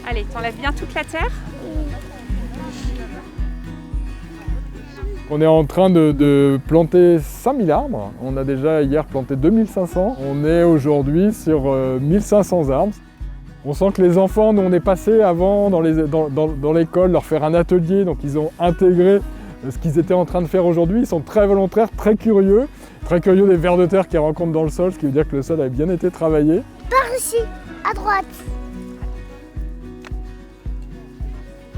Allez, t'enlèves bien toute la terre. On est en train de planter 5000 arbres. On a déjà hier planté 2500. On est aujourd'hui sur 1500 arbres. On sent que les enfants, nous on est passé avant dans l'école, leur faire un atelier, donc ils ont intégré ce qu'ils étaient en train de faire aujourd'hui. Ils sont très volontaires, très curieux des vers de terre qu'ils rencontrent dans le sol, ce qui veut dire que le sol a bien été travaillé. Par ici, à droite.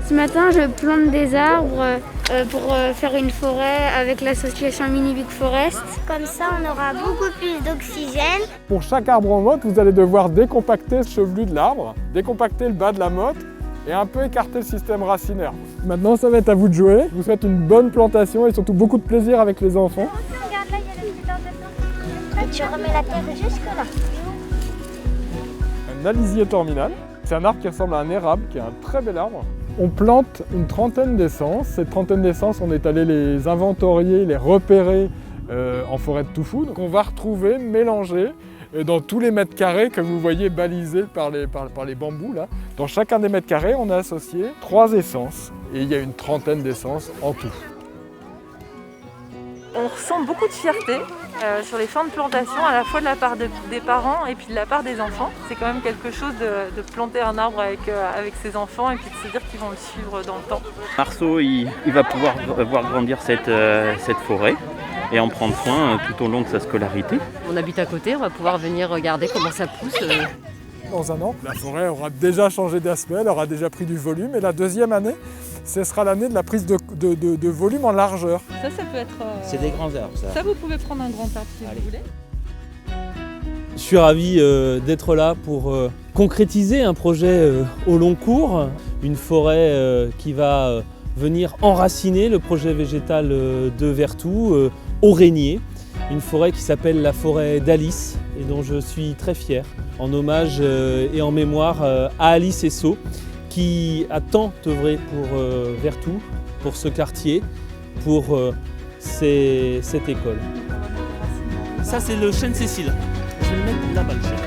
Ce matin, je plante des arbres pour faire une forêt avec l'association Mini Big Forest. Comme ça, on aura beaucoup plus d'oxygène. Pour chaque arbre en motte, vous allez devoir décompacter le chevelu de l'arbre, décompacter le bas de la motte et un peu écarter le système racinaire. Maintenant, ça va être à vous de jouer. Je vous souhaite une bonne plantation et surtout beaucoup de plaisir avec les enfants. Regarde, là, il y a des dedans. Et tu remets la terre jusque là. Un alisier terminal. C'est un arbre qui ressemble à un érable, qui est un très bel arbre. On plante une trentaine d'essences. Cette trentaine d'essences, on est allé les inventorier, les repérer en forêt de Toufou. Donc on va retrouver, mélanger dans tous les mètres carrés que vous voyez balisés par les bambous. Là. Dans chacun des mètres carrés, on a associé 3 essences et il y a une trentaine d'essences en tout. On ressent beaucoup de fierté sur les fins de plantation, à la fois de la part des parents et puis de la part des enfants. C'est quand même quelque chose de planter un arbre avec ses enfants et puis de se dire qu'ils vont le suivre dans le temps. Marceau, il va pouvoir voir grandir cette forêt et en prendre soin tout au long de sa scolarité. On habite à côté, on va pouvoir venir regarder comment ça pousse. Dans un an, la forêt aura déjà changé d'aspect, elle aura déjà pris du volume et la deuxième année, ce sera l'année de la prise de volume en largeur. Ça peut être... C'est des grands arbres, ça. Ça, vous pouvez prendre un grand arbre si vous voulez. Je suis ravi d'être là pour concrétiser un projet au long cours, une forêt qui va venir enraciner le projet végétal de Vertou au Régnier, une forêt qui s'appelle la forêt d'Alice et dont je suis très fier, en hommage et en mémoire à Alice Esso, qui a tant œuvré pour Vertou, pour ce quartier, pour cette école. Ça, c'est le chêne Cécile. Je vais le mettre là-bas, le chêne.